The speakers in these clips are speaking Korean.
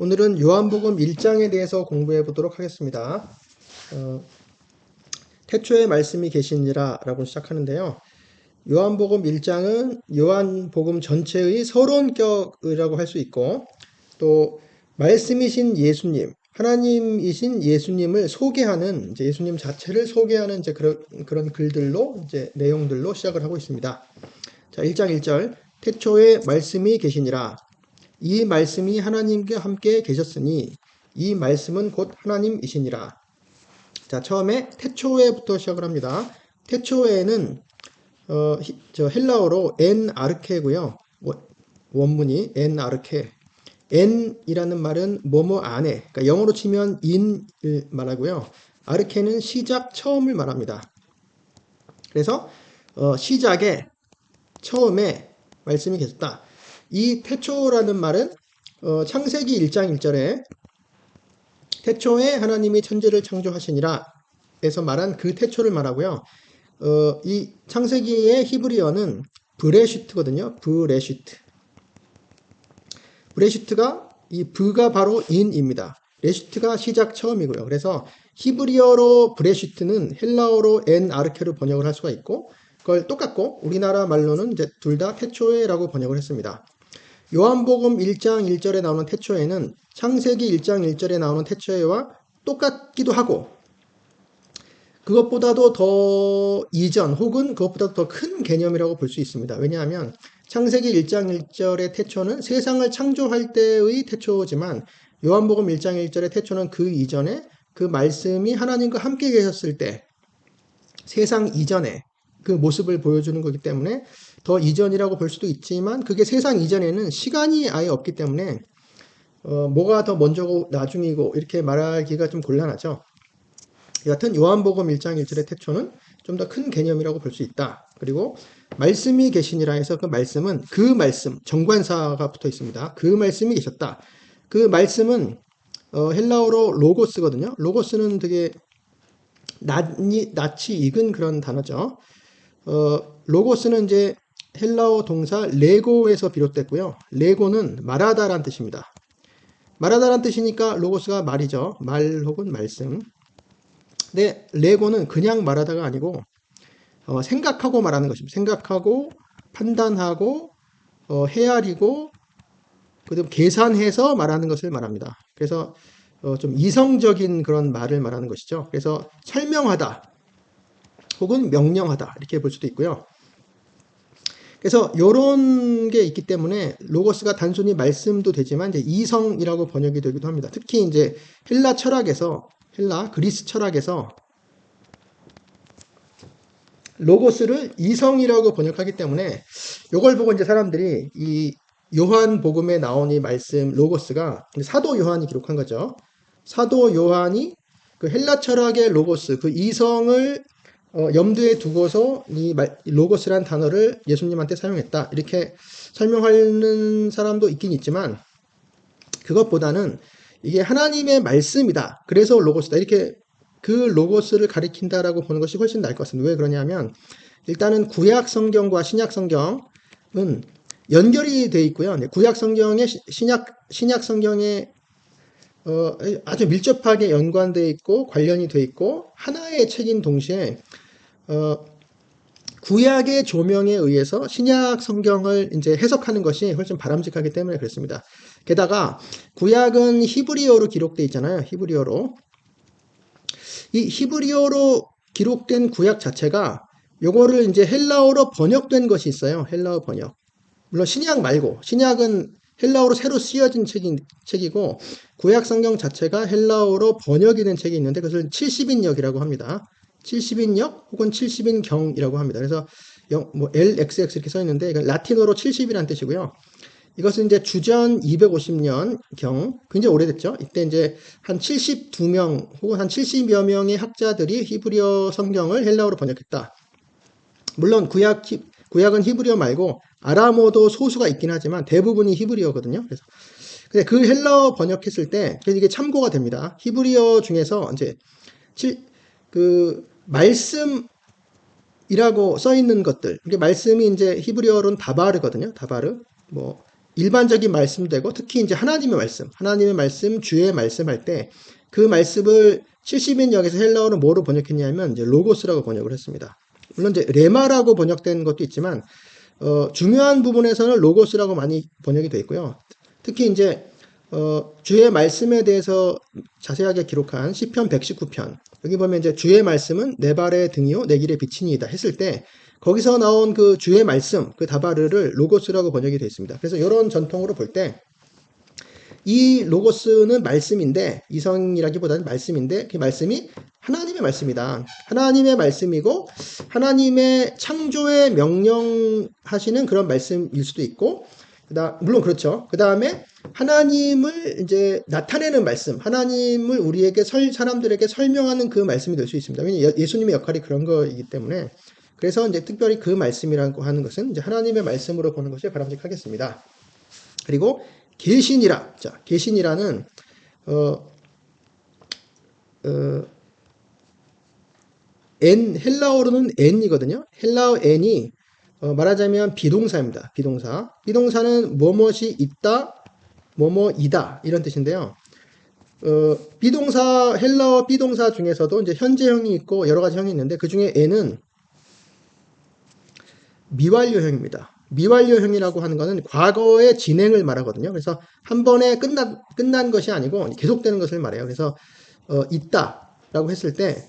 오늘은 요한복음 1장에 대해서 공부해 보도록 하겠습니다. 태초에 말씀이 계시니라 라고 시작하는데요. 요한복음 1장은 요한복음 전체의 서론격이라고 할 수 있고, 또 말씀이신 예수님, 하나님이신 예수님을 소개하는, 이제 예수님 자체를 소개하는 이제 그런 글들로, 이제 내용들로 시작을 하고 있습니다. 자, 1장 1절. 태초에 말씀이 계시니라. 이 말씀이 하나님과 함께 계셨으니 이 말씀은 곧 하나님이시니라. 자, 처음에 태초에부터 시작을 합니다. 태초에는 헬라어로 엔 아르케고요. 원문이 엔 아르케. 엔이라는 말은 뭐뭐 안에, 그러니까 영어로 치면 in을 말하고요. 아르케는 시작, 처음을 말합니다. 그래서 시작에, 처음에 말씀이 계셨다. 이 태초라는 말은 창세기 1장 1절에 태초에 하나님이 천지를 창조하시니라 에서 말한 그 태초를 말하고요. 이 창세기의 히브리어는 브레시트거든요. 브레시트. 브레시트가 이 브가 바로 인입니다. 레시트가 시작 처음이고요. 그래서 히브리어로 브레시트는 헬라어로 엔 아르케로 번역을 할 수가 있고, 그걸 똑같고 우리나라 말로는 이제 둘 다 태초에라고 번역을 했습니다. 요한복음 1장 1절에 나오는 태초에는 창세기 1장 1절에 나오는 태초에와 똑같기도 하고, 그것보다도 더 이전 혹은 그것보다 더 큰 개념이라고 볼 수 있습니다. 왜냐하면 창세기 1장 1절의 태초는 세상을 창조할 때의 태초지만, 요한복음 1장 1절의 태초는 그 이전에 그 말씀이 하나님과 함께 계셨을 때 세상 이전에 그 모습을 보여주는 거기 때문에 더 이전이라고 볼 수도 있지만, 그게 세상 이전에는 시간이 아예 없기 때문에 뭐가 더 먼저고 나중이고 이렇게 말하기가 좀 곤란하죠. 여하튼 요한복음 1장 1절의 태초는 좀 더 큰 개념이라고 볼 수 있다. 그리고 말씀이 계시니라 해서 그 말씀은 그 말씀, 정관사가 붙어 있습니다. 그 말씀이 계셨다. 그 말씀은 헬라어로 로고스거든요. 로고스는 되게 낯이 익은 그런 단어죠. 로고스는 이제 헬라어 동사 레고에서 비롯됐고요. 레고는 말하다란 뜻입니다. 말하다란 뜻이니까 로고스가 말이죠. 말 혹은 말씀. 근데 레고는 그냥 말하다가 아니고 생각하고 말하는 것입니다. 생각하고 판단하고 헤아리고 그다음 계산해서 말하는 것을 말합니다. 그래서 좀 이성적인 그런 말을 말하는 것이죠. 그래서 설명하다 혹은 명령하다 이렇게 볼 수도 있고요. 그래서 이런 게 있기 때문에 로고스가 단순히 말씀도 되지만 이제 이성이라고 번역이 되기도 합니다. 특히 이제 헬라 그리스 철학에서 로고스를 이성이라고 번역하기 때문에 이걸 보고 이제 사람들이 이 요한복음에 나온 이 말씀 로고스가 사도 요한이 기록한 거죠. 사도 요한이 그 헬라 철학의 로고스, 그 이성을 염두에 두고서 이 로고스란 단어를 예수님한테 사용했다. 이렇게 설명하는 사람도 있긴 있지만, 그것보다는 이게 하나님의 말씀이다. 그래서 로고스다. 이렇게 그 로고스를 가리킨다라고 보는 것이 훨씬 나을 것 같습니다. 왜 그러냐면, 일단은 구약 성경과 신약 성경은 연결이 되어 있고요. 구약 성경에 신약 성경에 아주 밀접하게 연관되어 있고 관련이 되어 있고 하나의 책인 동시에 구약의 조명에 의해서 신약 성경을 이제 해석하는 것이 훨씬 바람직하기 때문에 그렇습니다. 게다가 구약은 히브리어로 기록되어 있잖아요. 히브리어로. 이 히브리어로 기록된 구약 자체가 요거를 이제 헬라어로 번역된 것이 있어요. 헬라어 번역. 물론 신약 말고, 신약은 헬라어로 새로 쓰여진 책이고 구약 성경 자체가 헬라어로 번역이 된 책이 있는데 그것을 70인역이라고 합니다. 70인역 혹은 70인경이라고 합니다. 그래서 LXX 이렇게 써 있는데 이건 라틴어로 70이라는 뜻이고요. 이것은 이제 주전 250년 경, 굉장히 오래됐죠. 이때 이제 한 72명 혹은 한 70여 명의 학자들이 히브리어 성경을 헬라어로 번역했다. 물론 구약은 히브리어 말고 아람어도 소수가 있긴 하지만 대부분이 히브리어거든요. 그래서 그 헬라어 번역했을 때 이게 참고가 됩니다. 히브리어 중에서 이제 그 말씀이라고 써 있는 것들, 이게 말씀이 이제 히브리어로는 다바르거든요. 다바르. 뭐 일반적인 말씀도 되고 특히 이제 하나님의 말씀, 주의 말씀 할 때 그 말씀을 70인역에서 헬라어로 뭐로 번역했냐면 이제 로고스라고 번역을 했습니다. 물론 이제 레마라고 번역된 것도 있지만 중요한 부분에서는 로고스라고 많이 번역이 되어 있고요. 특히 이제 주의 말씀에 대해서 자세하게 기록한 시편 119편 여기 보면 이제 주의 말씀은 내 발의 등이요 내 길의 빛이니이다 했을 때 거기서 나온 그 주의 말씀 그 다바르를 로고스라고 번역이 되어 있습니다. 그래서 이런 전통으로 볼 때 이 로고스는 말씀인데 이성이라기보다는 말씀인데 그 말씀이 하나님의 말씀이다. 하나님의 말씀이고 하나님의 창조에 명령하시는 그런 말씀일 수도 있고 물론 그렇죠. 그 다음에 하나님을 이제 나타내는 말씀, 하나님을 우리에게 사람들에게 설명하는 그 말씀이 될 수 있습니다. 왜냐하면 예수님의 역할이 그런 거이기 때문에 그래서 이제 특별히 그 말씀이라고 하는 것은 이제 하나님의 말씀으로 보는 것이 바람직하겠습니다. 그리고 계신이라, 자 계신이라는 헬라어로는 n이거든요. 헬라어 n이 말하자면 비동사입니다. 비동사는 뭐뭇이 있다, 뭐뭐이다 이런 뜻인데요. 헬라어 비동사 중에서도 이제 현재형이 있고 여러 가지 형이 있는데 그 중에 n은 미완료형입니다. 미완료형이라고 하는 것은 과거의 진행을 말하거든요. 그래서 한 번에 끝난 것이 아니고 계속되는 것을 말해요. 그래서 있다라고 했을 때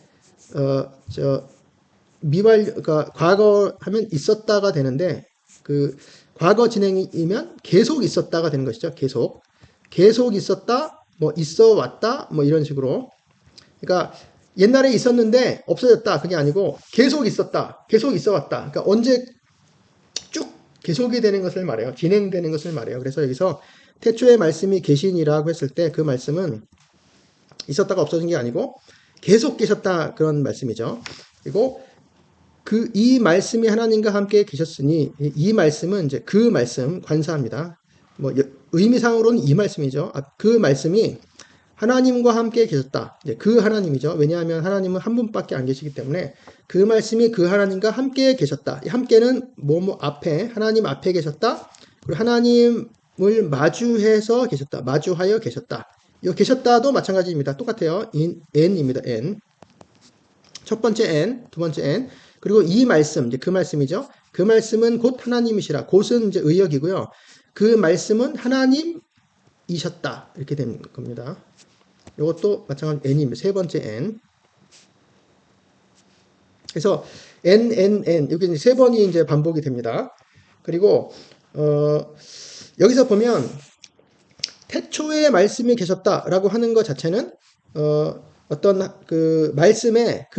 그러니까 과거 하면 있었다가 되는데 그 과거 진행이면 계속 있었다가 되는 것이죠. 계속 있었다, 뭐 있어 왔다, 뭐 이런 식으로. 그러니까 옛날에 있었는데 없어졌다 그게 아니고 계속 있었다, 계속 있어 왔다. 그러니까 언제 쭉 계속이 되는 것을 말해요. 진행되는 것을 말해요. 그래서 여기서 태초의 말씀이 계신이라고 했을 때 그 말씀은 있었다가 없어진 게 아니고 계속 계셨다 그런 말씀이죠. 그리고 이 말씀이 하나님과 함께 계셨으니 이 말씀은 이제 그 말씀 관사합니다. 뭐 의미상으로는 이 말씀이죠. 그 말씀이 하나님과 함께 계셨다. 이제 그 하나님이죠. 왜냐하면 하나님은 한 분밖에 안 계시기 때문에 그 말씀이 그 하나님과 함께 계셨다. 이 함께는 하나님 앞에 계셨다. 그리고 하나님을 마주해서 계셨다. 마주하여 계셨다. 이 계셨다도 마찬가지입니다. 똑같아요. n입니다. n. 첫 번째 n, 두 번째 n. 그리고 이 말씀, 이제 그 말씀이죠. 그 말씀은 곧 하나님이시라. 곧은 이제 의역이고요. 그 말씀은 하나님이셨다. 이렇게 된 겁니다. 이것도 마찬가지로 n입니다. 세 번째 n. 그래서 n 여기 세 번이 이제 반복이 됩니다. 그리고 여기서 보면 태초에 말씀이 계셨다라고 하는 것 자체는 어떤 그 말씀이신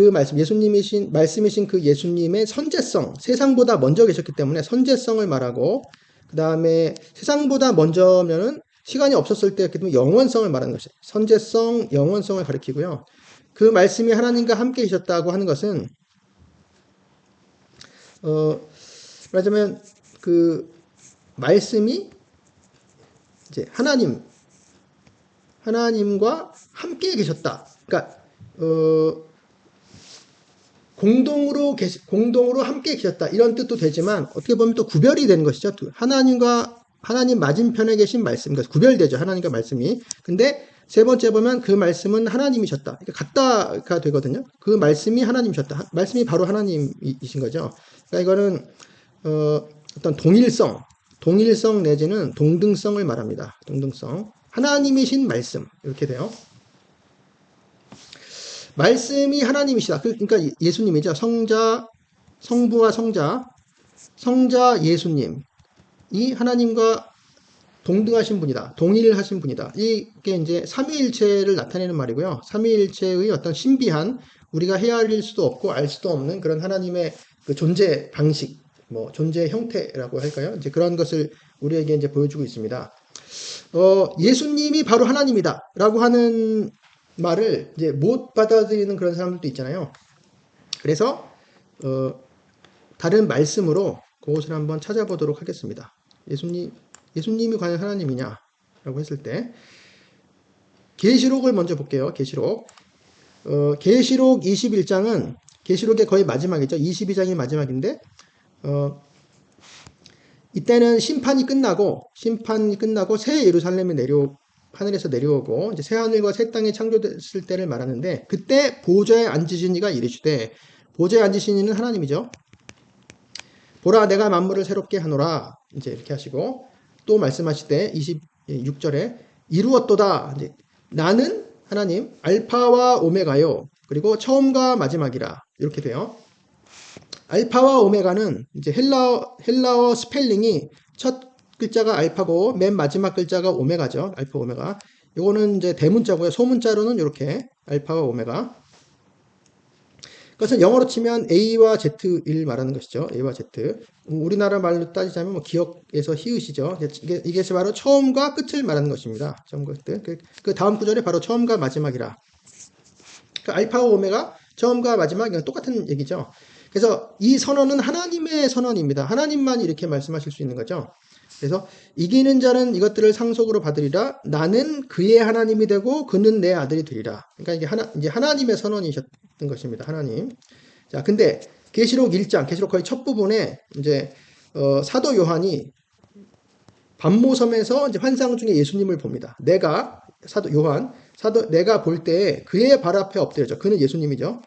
그 예수님의 선제성, 세상보다 먼저 계셨기 때문에 선제성을 말하고 그 다음에 세상보다 먼저면은 시간이 없었을 때 영원성을 말하는 것이 선제성, 영원성을 가리키고요. 그 말씀이 하나님과 함께 계셨다고 하는 것은 말하자면 그 말씀이 이제 하나님과 함께 계셨다. 그러니까 공동으로 함께 계셨다. 이런 뜻도 되지만 어떻게 보면 또 구별이 되는 것이죠. 하나님 맞은편에 계신 말씀, 그러니까 구별되죠. 하나님과 말씀이. 근데 세 번째 보면 그 말씀은 하나님이셨다. 그러니까 같다가 되거든요. 그 말씀이 하나님이셨다. 말씀이 바로 하나님이신 거죠. 그러니까 이거는 어떤 동일성 내지는 동등성을 말합니다. 동등성. 하나님이신 말씀 이렇게 돼요. 말씀이 하나님이시다. 그러니까 예수님이죠. 성부와 성자 예수님이 하나님과 동등하신 분이다. 동일하신 분이다. 이게 이제 삼위일체를 나타내는 말이고요. 삼위일체의 어떤 신비한 우리가 헤아릴 수도 없고 알 수도 없는 그런 하나님의 그 존재 방식, 뭐 존재 형태라고 할까요? 이제 그런 것을 우리에게 이제 보여주고 있습니다. 예수님이 바로 하나님이다라고 하는 말을 이제 못 받아들이는 그런 사람들도 있잖아요. 그래서 다른 말씀으로 그것을 한번 찾아보도록 하겠습니다. 예수님이 과연 하나님이냐라고 했을 때 계시록을 먼저 볼게요. 계시록 21장은 계시록의 거의 마지막이죠. 22장이 마지막인데 이때는 심판이 끝나고 새 예루살렘에 하늘에서 내려오고 이제 새 하늘과 새 땅이 창조됐을 때를 말하는데, 그때 보좌에 앉으신 이가 이르시되, 보좌에 앉으신 이는 하나님이죠. 보라 내가 만물을 새롭게 하노라 이제 이렇게 하시고, 또 말씀하시되 26절에 이루었도다. 이제 나는 하나님 알파와 오메가요, 그리고 처음과 마지막이라 이렇게 돼요. 알파와 오메가는 이제 헬라어 스펠링이 첫 글자가 알파고 맨 마지막 글자가 오메가죠. 알파 오메가. 이거는 이제 대문자고요. 소문자로는 이렇게 알파와 오메가. 그것은 영어로 치면 A와 Z를 말하는 것이죠. A와 Z. 우리나라 말로 따지자면 뭐 기억에서 히읗이죠. 이게 바로 처음과 끝을 말하는 것입니다. 처음과 끝. 그 다음 구절에 바로 처음과 마지막이라. 그 알파와 오메가, 처음과 마지막, 이건 똑같은 얘기죠. 그래서 이 선언은 하나님의 선언입니다. 하나님만 이렇게 말씀하실 수 있는 거죠. 그래서 이기는 자는 이것들을 상속으로 받으리라. 나는 그의 하나님이 되고 그는 내 아들이 되리라. 그러니까 이게 하나님의 선언이셨던 것입니다. 하나님. 자, 근데 계시록 1장, 계시록 거의 첫 부분에 이제 사도 요한이 반모섬에서 이제 환상 중에 예수님을 봅니다. 내가 내가 볼 때 그의 발 앞에 엎드려져. 그는 예수님이죠.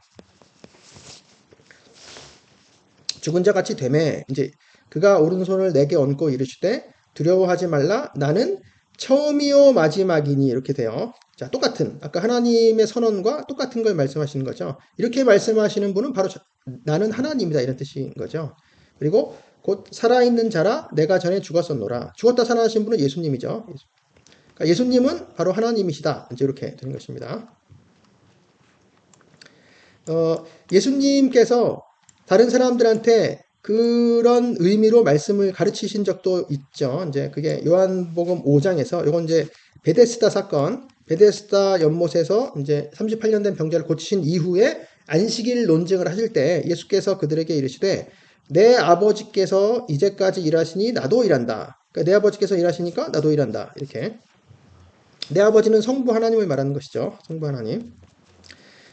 죽은 자 같이 되매 이제 그가 오른손을 내게 얹고 이르시되 두려워하지 말라. 나는 처음이요 마지막이니 이렇게 돼요. 자, 똑같은 아까 하나님의 선언과 똑같은 걸 말씀하시는 거죠. 이렇게 말씀하시는 분은 바로 나는 하나님이다 이런 뜻인 거죠. 그리고 곧 살아있는 자라 내가 전에 죽었었노라. 죽었다 살아나신 분은 예수님이죠. 그러니까 예수님은 바로 하나님이시다. 이제 이렇게 되는 것입니다. 예수님께서 다른 사람들한테 그런 의미로 말씀을 가르치신 적도 있죠. 이제 그게 요한복음 5장에서 요건 이제 베데스다 사건, 베데스다 연못에서 이제 38년 된 병자를 고치신 이후에 안식일 논증을 하실 때 예수께서 그들에게 이르시되 내 아버지께서 이제까지 일하시니 나도 일한다. 그러니까 내 아버지께서 일하시니까 나도 일한다. 이렇게. 내 아버지는 성부 하나님을 말하는 것이죠. 성부 하나님.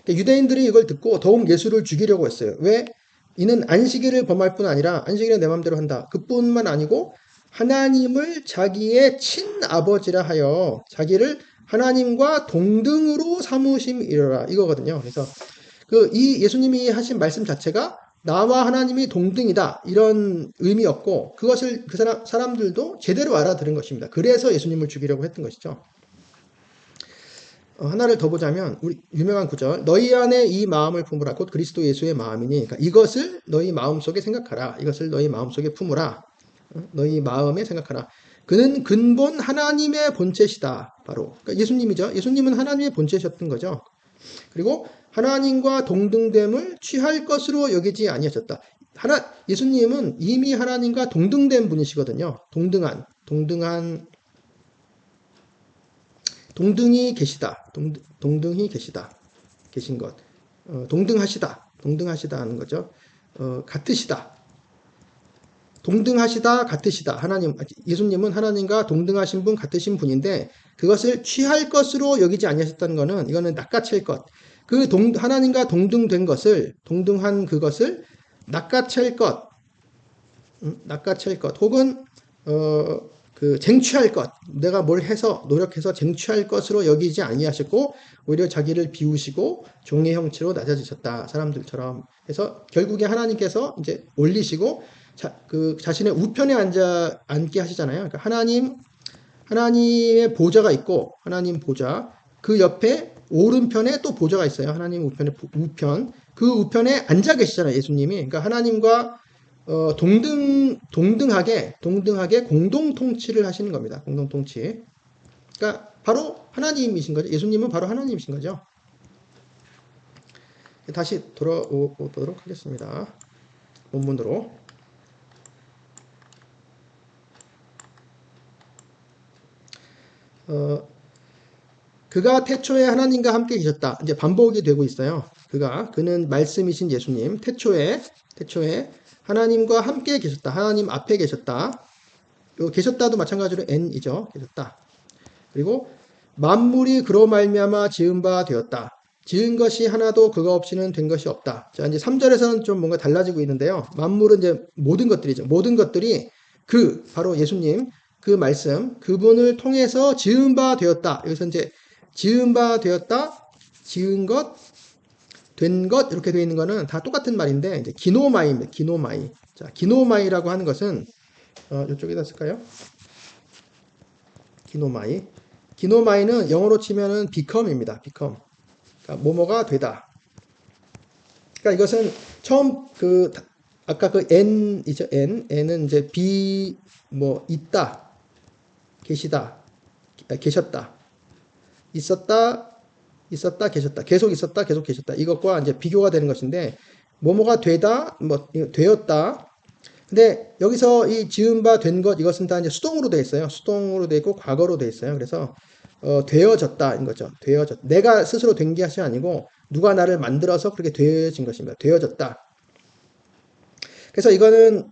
유대인들이 이걸 듣고 더욱 예수를 죽이려고 했어요. 왜? 이는 안식일을 범할 뿐 아니라 안식일은 내 마음대로 한다. 그뿐만 아니고 하나님을 자기의 친아버지라 하여 자기를 하나님과 동등으로 삼으심이라 이거거든요. 그래서 이 예수님이 하신 말씀 자체가 나와 하나님이 동등이다 이런 의미였고, 그것을 사람들도 제대로 알아들은 것입니다. 그래서 예수님을 죽이려고 했던 것이죠. 하나를 더 보자면 우리 유명한 구절, 너희 안에 이 마음을 품으라. 곧 그리스도 예수의 마음이니. 그러니까 이것을 너희 마음속에 생각하라. 이것을 너희 마음속에 품으라. 너희 마음에 생각하라. 그는 근본 하나님의 본체시다. 바로 그러니까 예수님이죠. 예수님은 하나님의 본체셨던 거죠. 그리고 하나님과 동등됨을 취할 것으로 여기지 아니하셨다. 예수님은 이미 하나님과 동등된 분이시거든요. 동등히 계시다. 동등히 계신 것. 동등하시다 하는 거죠. 같으시다. 동등하시다, 같으시다. 예수님은 하나님과 동등하신 분, 같으신 분인데 그것을 취할 것으로 여기지 아니하셨다는 것은 이거는 낚아챌 것. 하나님과 동등한 그것을 낚아챌 것. 혹은 쟁취할 것, 내가 뭘 해서 노력해서 쟁취할 것으로 여기지 아니하셨고 오히려 자기를 비우시고 종의 형체로 낮아지셨다. 사람들처럼. 그래서 결국에 하나님께서 이제 올리시고 자신의 우편에 앉게 하시잖아요. 그러니까 하나님의 보좌가 있고, 하나님 보좌, 그 옆에 오른편에 또 보좌가 있어요. 하나님 우편. 그 우편에 앉아 계시잖아요. 예수님이. 그러니까 하나님과 동등하게 공동 통치를 하시는 겁니다. 공동 통치. 그러니까 바로 하나님이신 거죠. 예수님은 바로 하나님이신 거죠. 다시 돌아보도록 하겠습니다. 본문으로. 그가 태초에 하나님과 함께 계셨다. 이제 반복이 되고 있어요. 그는 말씀이신 예수님. 태초에 하나님과 함께 계셨다. 하나님 앞에 계셨다. 계셨다도 마찬가지로 n이죠. 계셨다. 그리고 만물이 그로 말미암아 지은 바 되었다. 지은 것이 하나도 그가 없이는 된 것이 없다. 자, 이제 3절에서는 좀 뭔가 달라지고 있는데요. 만물은 이제 모든 것들이죠. 모든 것들이 바로 예수님, 그 말씀, 그분을 통해서 지은 바 되었다. 여기서 이제 지은 바 되었다, 지은 것, 된 것, 이렇게 되어 있는 거는 다 똑같은 말인데, 이제 기노마이입니다. 기노마이. 자, 기노마이라고 하는 것은, 이쪽에다 쓸까요? 기노마이. 기노마이는 영어로 치면은 become입니다. become. 그러니까 뭐뭐가 되다. 그러니까 이것은 처음 아까 그 n이죠. n은 이제 뭐 있다, 계시다, 계셨다, 있었다, 계셨다, 계속 있었다, 계속 계셨다. 이것과 이제 비교가 되는 것인데 뭐뭐가 되다, 뭐 되었다. 근데 여기서 이 지은 바 된 것 이것은 다 이제 수동으로 되어 있어요. 수동으로 되어 있고 과거로 되어 있어요. 그래서 되어졌다인 거죠. 내가 스스로 된 것이 아니고 누가 나를 만들어서 그렇게 되어진 것입니다. 되어졌다. 그래서 이거는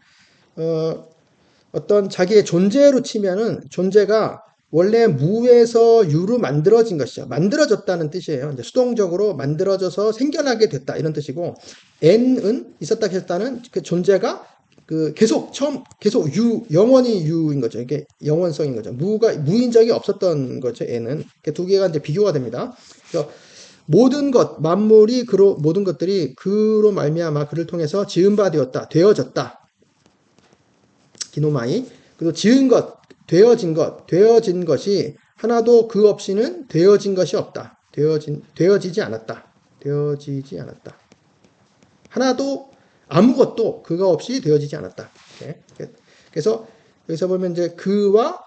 어떤 자기의 존재로 치면은 존재가 원래 무에서 유로 만들어진 것이죠. 만들어졌다는 뜻이에요. 이제 수동적으로 만들어져서 생겨나게 됐다 이런 뜻이고, n은 있었다 계셨다는 그 존재가 계속 영원히 유인 거죠. 이게 영원성인 거죠. 무인 적이 없었던 거죠. n은 두 개가 이제 비교가 됩니다. 그래서 모든 것 만물이 모든 것들이 그로 말미암아 그를 통해서 지은 바 되었다, 되어졌다. 기노마이. 그리고 지은 것, 되어진 것이 하나도 그 없이는 되어진 것이 없다. 되어지지 않았다. 하나도 아무것도 그가 없이 되어지지 않았다. 그래서 여기서 보면 이제 그와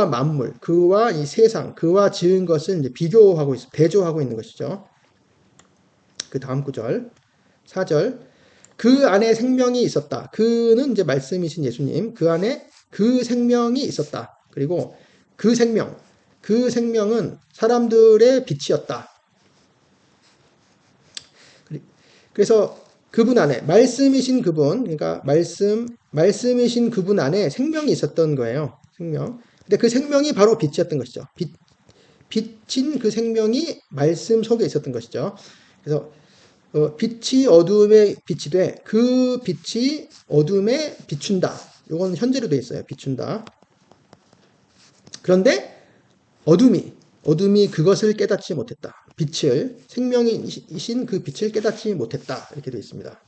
만물, 그와 이 세상, 그와 지은 것을 이제 대조하고 있는 것이죠. 그 다음 구절, 4절. 그 안에 생명이 있었다. 그는 이제 말씀이신 예수님. 그 안에 그 생명이 있었다. 그리고 그 생명은 사람들의 빛이었다. 그래서 그분 안에 말씀이신 그분, 그러니까 말씀이신 그분 안에 생명이 있었던 거예요. 생명. 근데 그 생명이 바로 빛이었던 것이죠. 빛인 그 생명이 말씀 속에 있었던 것이죠. 그래서 빛이 어둠에 빛이 돼 그 빛이 어둠에 비춘다. 이건 현재로 되어 있어요. 비춘다. 그런데 어둠이 그것을 깨닫지 못했다. 생명이신 그 빛을 깨닫지 못했다. 이렇게 되어 있습니다.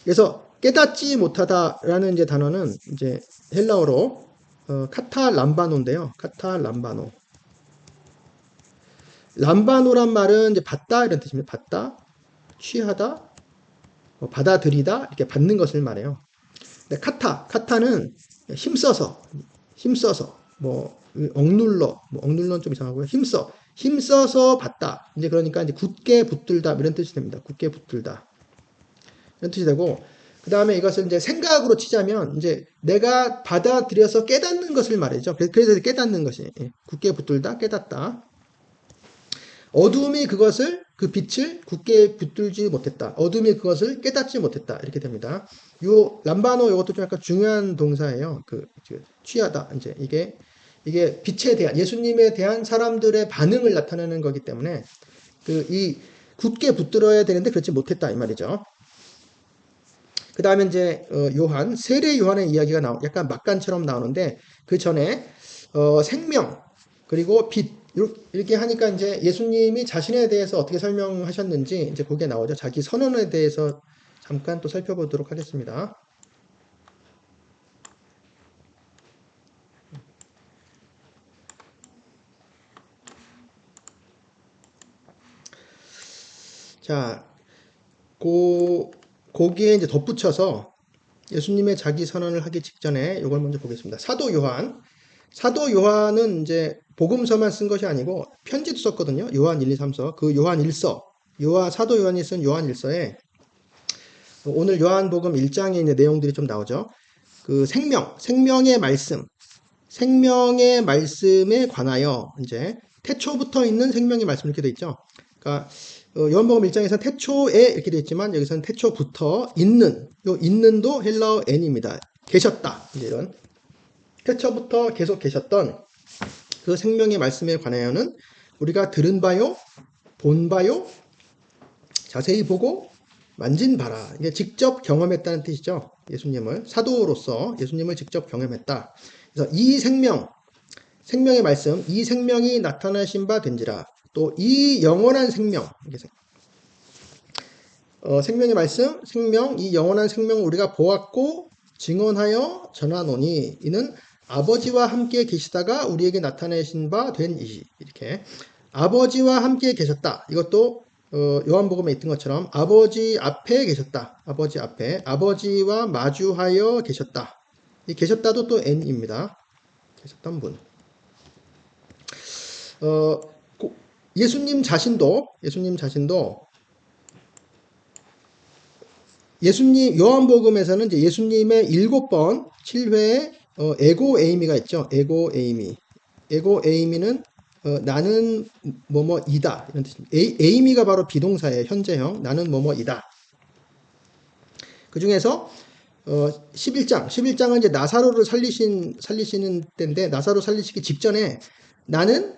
그래서 깨닫지 못하다라는 이제 단어는 이제 헬라어로 카탈람바노인데요. 카탈람바노. 람바노란 말은 이제 받다 이런 뜻입니다. 받다, 취하다, 받아들이다 이렇게 받는 것을 말해요. 근데 카타는 힘써서 억눌러는 좀 이상하고요. 힘써서 받다. 이제 그러니까 이제 굳게 붙들다 이런 뜻이 됩니다. 굳게 붙들다 이런 뜻이 되고, 그 다음에 이것을 이제 생각으로 치자면 이제 내가 받아들여서 깨닫는 것을 말이죠. 그래서 깨닫는 것이 굳게 붙들다, 깨닫다. 어둠이 그 빛을 굳게 붙들지 못했다. 어둠이 그것을 깨닫지 못했다. 이렇게 됩니다. 요 람바노 이것도 좀 약간 중요한 동사예요. 취하다. 이제 이게 빛에 대한 예수님에 대한 사람들의 반응을 나타내는 거기 때문에 이 굳게 붙들어야 되는데 그렇지 못했다 이 말이죠. 그 다음에 이제 세례 요한의 이야기가 약간 막간처럼 나오는데 그 전에 생명 그리고 빛 이렇게 하니까 이제 예수님이 자신에 대해서 어떻게 설명하셨는지 이제 거기에 나오죠. 자기 선언에 대해서 잠깐 또 살펴보도록 하겠습니다. 자, 거기에 이제 덧붙여서 예수님의 자기 선언을 하기 직전에 이걸 먼저 보겠습니다. 사도 요한은 이제 복음서만 쓴 것이 아니고 편지도 썼거든요. 요한 1, 2, 3서. 그 요한 1서, 사도 요한이 쓴 요한 1서에 오늘 요한복음 1장에 있는 내용들이 좀 나오죠. 그 생명의 말씀에 관하여 이제 태초부터 있는 생명의 말씀 이렇게 돼 있죠. 그러니까 요한복음 1장에서는 태초에 이렇게 돼 있지만 여기서는 태초부터 있는도 헬라어 n입니다. 계셨다. 이제 이런 태초부터 계속 계셨던 그 생명의 말씀에 관하여는 우리가 들은 바요, 본 바요, 자세히 보고 만진 바라. 이게 직접 경험했다는 뜻이죠. 예수님을 사도로서 예수님을 직접 경험했다. 그래서 이 생명의 말씀, 이 생명이 나타나신 바 된지라. 또 이 영원한 생명, 생명의 말씀, 생명, 이 영원한 생명을 우리가 보았고 증언하여 전하노니 이는 아버지와 함께 계시다가 우리에게 나타내신 바 된 이시. 이렇게 아버지와 함께 계셨다. 이것도 요한복음에 있던 것처럼 아버지 앞에 계셨다. 아버지 앞에 아버지와 마주하여 계셨다. 이 계셨다도 또 N입니다. 계셨던 분. 예수님 자신도 예수님 요한복음에서는 이제 예수님의 7번 7회에 에고 에이미가 있죠. 에고 에이미는 나는 뭐뭐이다 이런 뜻입니다. 에이미가 바로 비동사예요. 현재형. 나는 뭐뭐이다. 그 중에서 11장은 이제 나사로를 살리시는 때인데 나사로 살리시기 직전에 나는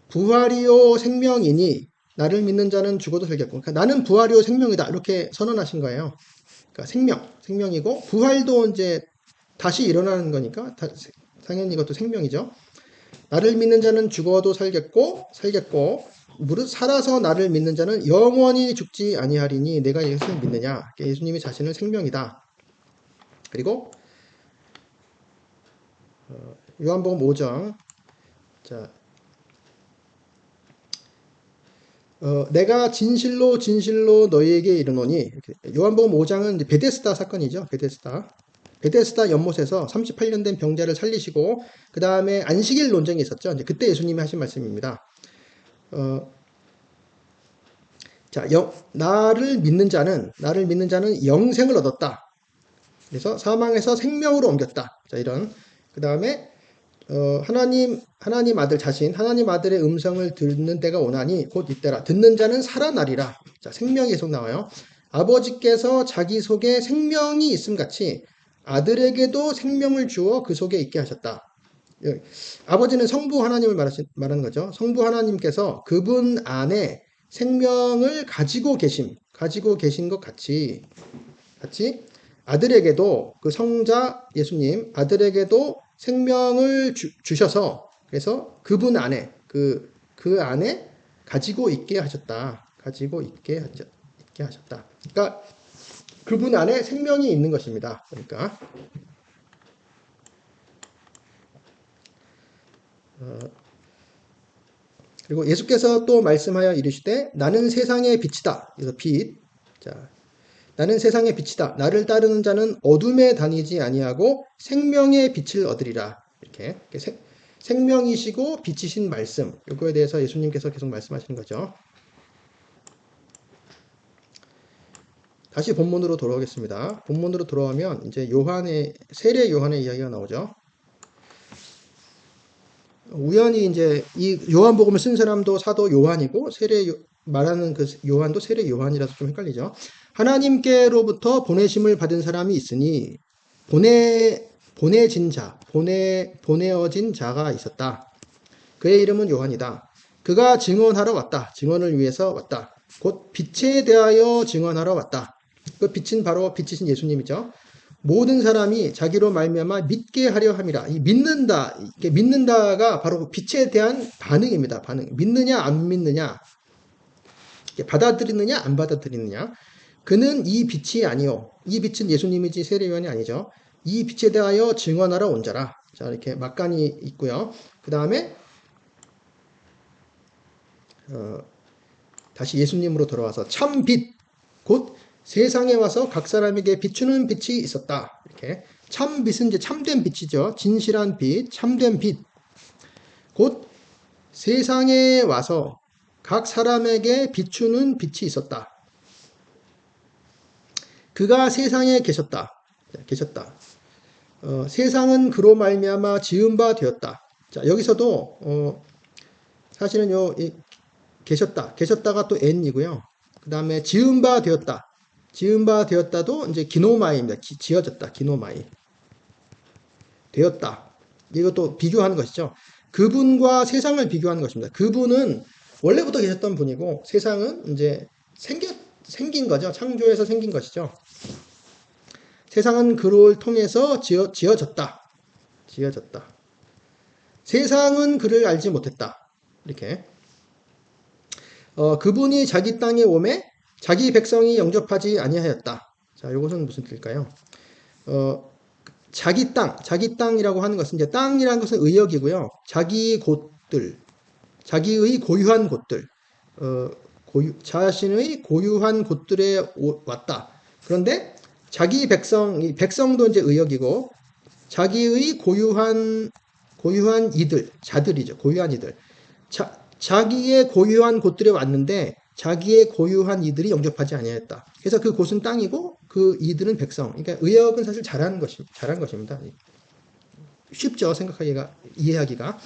부활이요 생명이니 나를 믿는 자는 죽어도 살겠고 그러니까 나는 부활이요 생명이다 이렇게 선언하신 거예요. 그러니까 생명이고 부활도 이제 다시 일어나는 거니까 당연히 이것도 생명이죠. 나를 믿는 자는 죽어도 살겠고 무릇 살아서 나를 믿는 자는 영원히 죽지 아니하리니 내가 예수를 믿느냐. 예수님이 자신은 생명이다. 그리고 요한복음 5장 자 내가 진실로 너희에게 이르노니 요한복음 5장은 이제 베데스다 사건이죠. 베데스다 연못에서 38년 된 병자를 살리시고 그 다음에 안식일 논쟁이 있었죠. 이제 그때 예수님이 하신 말씀입니다. 자, 나를 믿는 자는 영생을 얻었다. 그래서 사망에서 생명으로 옮겼다. 자, 이런 그 다음에 하나님 아들 자신 하나님 아들의 음성을 듣는 때가 오나니 곧 이때라. 듣는 자는 살아나리라. 자, 생명이 계속 나와요. 아버지께서 자기 속에 생명이 있음 같이 아들에게도 생명을 주어 그 속에 있게 하셨다. 아버지는 성부 하나님을 말하는 거죠. 성부 하나님께서 그분 안에 생명을 가지고 계신 것 같이 아들에게도 그 성자 예수님 아들에게도 생명을 주셔서 그래서 그분 안에 그 안에 가지고 있게 하셨다. 그러니까 그분 안에 생명이 있는 것입니다. 그러니까 그리고 예수께서 또 말씀하여 이르시되 나는 세상의 빛이다. 그래서 빛. 자, 나는 세상의 빛이다. 나를 따르는 자는 어둠에 다니지 아니하고 생명의 빛을 얻으리라. 이렇게 생명이시고 빛이신 말씀. 이거에 대해서 예수님께서 계속 말씀하시는 거죠. 다시 본문으로 돌아오겠습니다. 본문으로 돌아오면 이제 세례 요한의 이야기가 나오죠. 우연히 이제 이 요한복음을 쓴 사람도 사도 요한이고 말하는 그 요한도 세례 요한이라서 좀 헷갈리죠. 하나님께로부터 보내심을 받은 사람이 있으니 보내어진 자가 있었다. 그의 이름은 요한이다. 그가 증언을 위해서 왔다. 곧 빛에 대하여 증언하러 왔다. 그 빛은 바로 빛이신 예수님이죠. 모든 사람이 자기로 말미암아 믿게 하려 함이라. 이 믿는다가 바로 빛에 대한 반응입니다. 믿느냐 안 믿느냐, 받아들이느냐 안 받아들이느냐. 그는 이 빛이 아니요. 이 빛은 예수님이지 세례요한이 아니죠. 이 빛에 대하여 증언하러 온 자라. 자, 이렇게 막간이 있고요. 그 다음에 다시 예수님으로 돌아와서 참 빛, 곧 세상에 와서 각 사람에게 비추는 빛이 있었다. 이렇게 참 빛은 이제 참된 빛이죠. 진실한 빛, 참된 빛. 곧 세상에 와서 각 사람에게 비추는 빛이 있었다. 그가 세상에 계셨다. 세상은 그로 말미암아 지은 바 되었다. 자, 여기서도 사실은 계셨다가 또 n이고요. 그 다음에 지은 바 되었다도 이제 기노마이입니다. 지어졌다. 기노마이. 되었다. 이것도 비교하는 것이죠. 그분과 세상을 비교하는 것입니다. 그분은 원래부터 계셨던 분이고 세상은 이제 생긴 거죠. 창조해서 생긴 것이죠. 세상은 그를 통해서 지어졌다. 지어졌다. 세상은 그를 알지 못했다. 이렇게. 그분이 자기 땅에 오매 자기 백성이 영접하지 아니하였다. 자, 이것은 무슨 뜻일까요? 자기 땅이라고 하는 것은 이제 땅이라는 것은 의역이고요. 자기 곳들, 자기의 고유한 곳들, 자신의 고유한 곳들에 왔다. 그런데 자기 백성, 이 백성도 이제 의역이고 자기의 고유한 이들, 자들이죠. 고유한 이들. 자기의 고유한 곳들에 왔는데 자기의 고유한 이들이 영접하지 아니하였다. 그래서 그 곳은 땅이고 그 이들은 백성. 그러니까 의역은 사실 잘한 것입니다. 쉽죠. 이해하기가.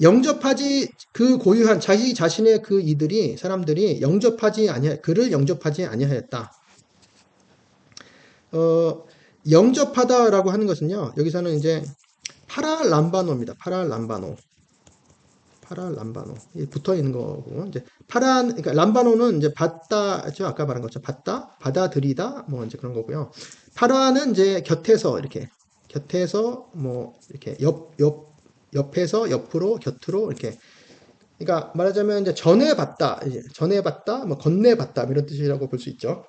영접하지 그 고유한 자기 자신의 그 이들이 사람들이 그를 영접하지 아니하였다. 영접하다라고 하는 것은요. 여기서는 이제 파랄람바노입니다. 파랄람바노. 붙어 있는 거고 이제 그러니까 람바노는 이제 받다죠. 아까 말한 것처럼 받아들이다 뭐 이제 그런 거고요. 파라는 이제 곁에서 뭐 이렇게 옆에서 옆으로 곁으로 이렇게 그러니까 말하자면 이제 전해 받다 뭐 건네 받다 이런 뜻이라고 볼 수 있죠.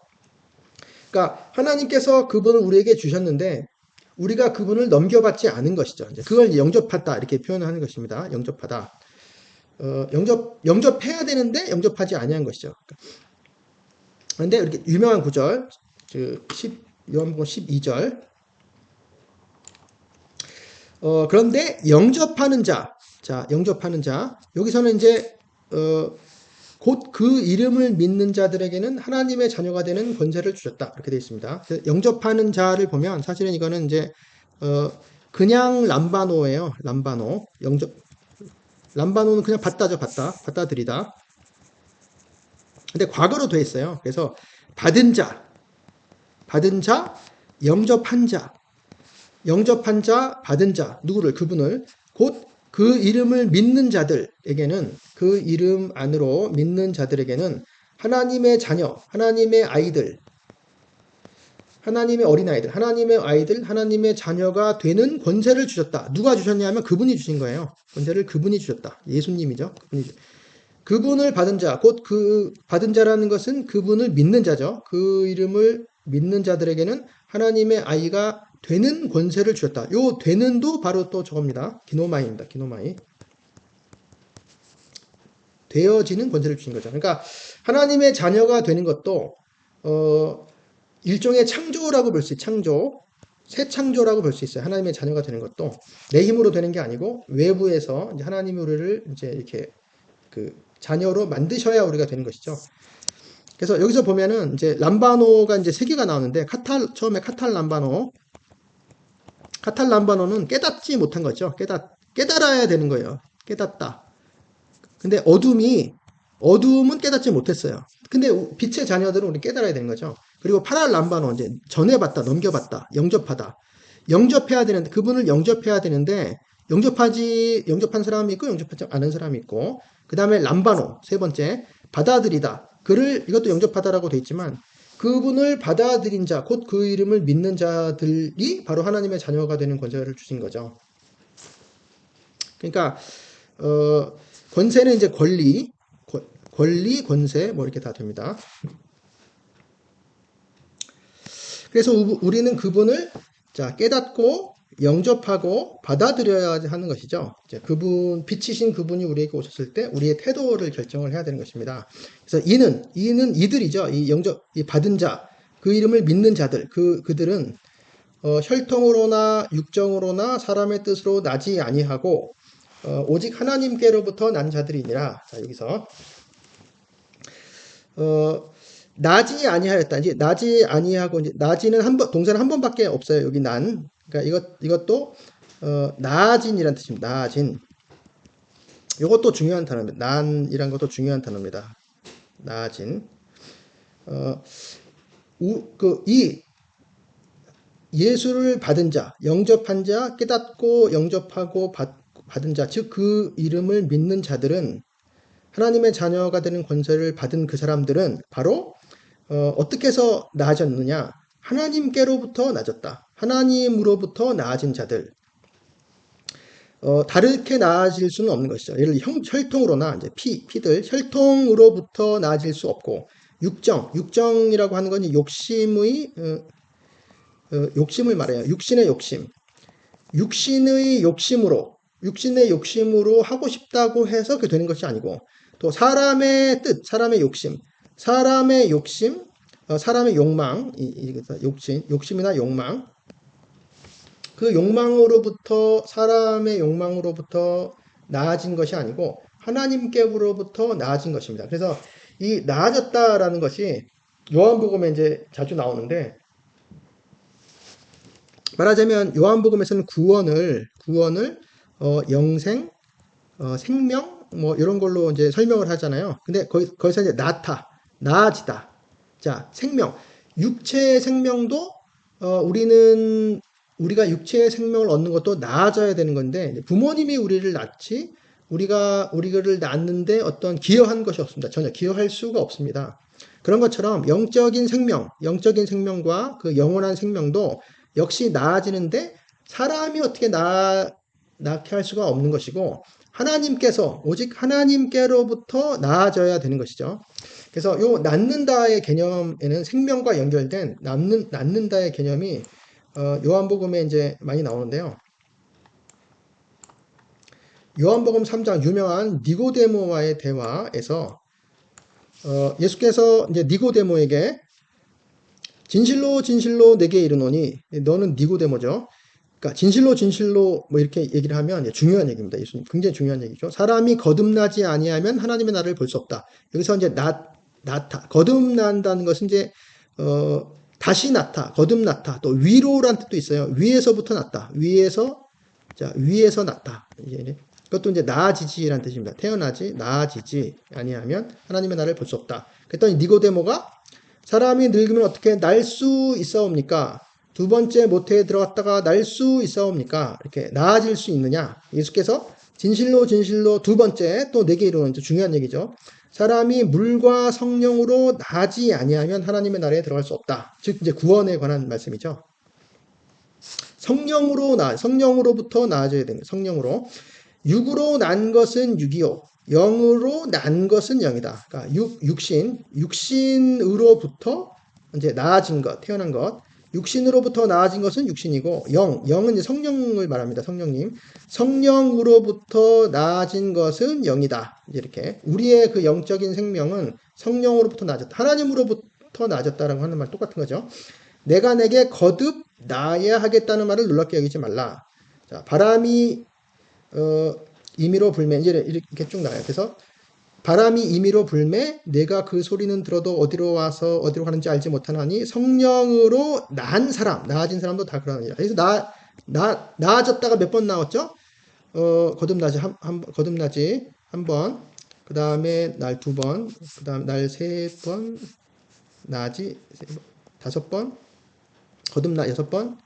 그러니까 하나님께서 그분을 우리에게 주셨는데 우리가 그분을 넘겨받지 않은 것이죠. 이제 그걸 이제 영접하다 이렇게 표현하는 것입니다. 영접하다. 영접해야 되는데 영접하지 아니한 것이죠. 그런데 이렇게 유명한 구절, 요한복음 12절. 그런데 영접하는 자, 여기서는 이제 곧 그 이름을 믿는 자들에게는 하나님의 자녀가 되는 권세를 주셨다. 이렇게 되어 있습니다. 영접하는 자를 보면 사실은 이거는 이제 그냥 람바노예요. 람바노. 람바노는 그냥 받아들이다. 근데 과거로 돼 있어요. 그래서 받은 자, 영접한 자, 받은 자, 그분을 곧 그 이름을 믿는 자들에게는 그 이름 안으로 믿는 자들에게는 하나님의 자녀, 하나님의 아이들, 하나님의 어린아이들, 하나님의 자녀가 되는 권세를 주셨다. 누가 주셨냐면 그분이 주신 거예요. 권세를 그분이 주셨다. 예수님이죠. 그분을 받은 자, 곧 그 받은 자라는 것은 그분을 믿는 자죠. 그 이름을 믿는 자들에게는 하나님의 아이가 되는 권세를 주셨다. 요 되는도 바로 또 저겁니다. 기노마이입니다. 기노마이. 되어지는 권세를 주신 거죠. 그러니까 하나님의 자녀가 되는 것도 일종의 창조라고 볼 수 있어요. 새 창조라고 볼 수 있어요. 하나님의 자녀가 되는 것도 내 힘으로 되는 게 아니고 외부에서 이제 하나님이 우리를 이제 이렇게 그 자녀로 만드셔야 우리가 되는 것이죠. 그래서 여기서 보면은 이제 람바노가 이제 세 개가 나오는데 처음에 카탈 람바노는 깨닫지 못한 거죠. 깨달아야 되는 거예요. 깨닫다. 근데 어둠은 깨닫지 못했어요. 근데 빛의 자녀들은 우리 깨달아야 되는 거죠. 그리고 파랄 람바노 이제 전해받다, 넘겨받다, 영접하다. 영접해야 되는데 그분을 영접해야 되는데 영접한 사람이 있고 영접하지 않은 사람이 있고 그 다음에 람바노 세 번째 받아들이다. 이것도 영접하다라고 돼 있지만 그분을 받아들인 자, 곧 그 이름을 믿는 자들이 바로 하나님의 자녀가 되는 권세를 주신 거죠. 그러니까 권세는 이제 권리, 권세 뭐 이렇게 다 됩니다. 그래서 우리는 그분을 깨닫고 영접하고 받아들여야 하는 것이죠. 이제 빛이신 그분이 우리에게 오셨을 때 우리의 태도를 결정을 해야 되는 것입니다. 그래서 이들이죠. 이 받은 자, 그 이름을 믿는 자들, 그들은 혈통으로나 육정으로나 사람의 뜻으로 나지 아니하고 오직 하나님께로부터 난 자들이니라. 자, 여기서 나지 아니하였다. 이제 나지 아니하고 이제 나지는 동사는 한 번밖에 없어요. 여기 난. 그러니까 이것도 나아진이란 뜻입니다. 나아진. 이것도 중요한 단어입니다. 난이란 것도 중요한 단어입니다. 나아진. 이 예수를 받은 자, 영접한 자, 깨닫고 영접하고 받은 자, 즉 그 이름을 믿는 자들은 하나님의 자녀가 되는 권세를 받은 그 사람들은 바로 어떻게 해서 나아졌느냐? 하나님께로부터 나아졌다. 하나님으로부터 나아진 자들. 다르게 나아질 수는 없는 것이죠. 예를 들어 혈통으로나 이제 피들 혈통으로부터 나아질 수 없고 육정이라고 하는 건 욕심을 말해요. 육신의 욕심. 육신의 욕심으로 하고 싶다고 해서 그게 되는 것이 아니고 또 사람의 뜻, 사람의 욕심, 사람의 욕망, 욕심이나 욕망, 그 사람의 욕망으로부터 나아진 것이 아니고 하나님께로부터 나아진 것입니다. 그래서 이 나아졌다라는 것이 요한복음에 이제 자주 나오는데, 말하자면 요한복음에서는 구원을 영생, 생명 뭐 이런 걸로 이제 설명을 하잖아요. 근데 거기서 이제 나아지다. 자, 생명, 육체의 생명도 우리가 육체의 생명을 얻는 것도 나아져야 되는 건데, 부모님이 우리를 낳지 우리를 낳는데 어떤 기여한 것이 없습니다. 전혀 기여할 수가 없습니다. 그런 것처럼 영적인 생명과 그 영원한 생명도 역시 나아지는데 사람이 어떻게 낳게 할 수가 없는 것이고, 오직 하나님께로부터 나아져야 되는 것이죠. 그래서 요 낳는다의 개념에는 생명과 연결된 낳는다의 개념이 요한복음에 이제 많이 나오는데요. 요한복음 3장 유명한 니고데모와의 대화에서 예수께서 이제 니고데모에게 진실로 진실로 내게 이르노니, 너는 니고데모죠. 그러니까 진실로 뭐 이렇게 얘기를 하면 중요한 얘기입니다. 예수님 굉장히 중요한 얘기죠. 사람이 거듭나지 아니하면 하나님의 나라를 볼 수 없다. 여기서 이제 거듭난다는 것은 이제 다시 거듭났다. 또 위로란 뜻도 있어요. 위에서부터 났다. 위에서 났다. 그것도 이제 나아지지라는 뜻입니다. 나아지지 아니하면 하나님의 나라를 볼 수 없다. 그랬더니 니고데모가 사람이 늙으면 어떻게 날 수 있사옵니까? 두 번째 모태에 들어갔다가 날 수 있사옵니까? 이렇게 나아질 수 있느냐? 예수께서 진실로 두 번째 또 내게 이르는 중요한 얘기죠. 사람이 물과 성령으로 나지 아니하면 하나님의 나라에 들어갈 수 없다. 즉 이제 구원에 관한 말씀이죠. 성령으로부터 나아져야 되는 거예요. 성령으로. 육으로 난 것은 육이요, 영으로 난 것은 영이다. 그러니까 육신으로부터 이제 나아진 것, 태어난 것. 육신으로부터 나아진 것은 육신이고, 영은 이제 성령을 말합니다. 성령으로부터 나아진 것은 영이다. 이렇게 우리의 그 영적인 생명은 성령으로부터 나아졌다. 하나님으로부터 나아졌다라고 하는 말 똑같은 거죠. 내가 내게 거듭 나아야 하겠다는 말을 놀랍게 여기지 말라. 자, 바람이 임의로 불매, 이제 이렇게 쭉 나와요. 그래서 바람이 임의로 불매 내가 그 소리는 들어도 어디로 가는지 알지 못하나니 성령으로 나아진 사람도 다 그러느니라. 그래서 나아졌다가 몇 번 나왔죠? 거듭나지 한 번, 그 다음에 날 2번, 그 다음에 날 3번, 나아지 5번, 거듭나 6번,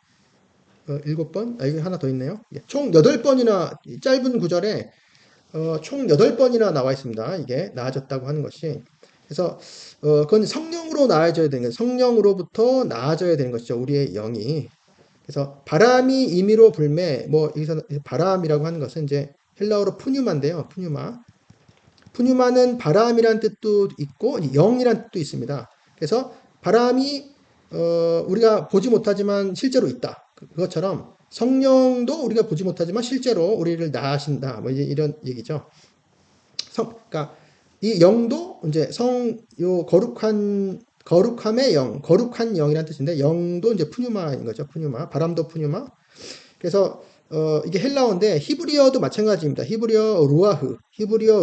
7번, 여기 하나 더 있네요. 총 8번이나, 짧은 구절에 총 8번이나 나와 있습니다. 이게 나아졌다고 하는 것이. 그래서 그건 성령으로 나아져야 되는 거예요. 성령으로부터 나아져야 되는 것이죠. 우리의 영이. 그래서 바람이 임의로 불매, 뭐 여기서 바람이라고 하는 것은 이제 헬라어로 푸뉴마인데요. 푸뉴마는 바람이란 뜻도 있고 영이란 뜻도 있습니다. 그래서 바람이 우리가 보지 못하지만 실제로 있다. 그것처럼 성령도 우리가 보지 못하지만 실제로 우리를 나아신다. 뭐 이런 얘기죠. 그러니까 이 영도 이제 거룩함의 영, 거룩한 영이라는 뜻인데, 영도 이제 푸뉴마인 거죠. 바람도 푸뉴마. 그래서 이게 헬라어인데 히브리어도 마찬가지입니다. 히브리어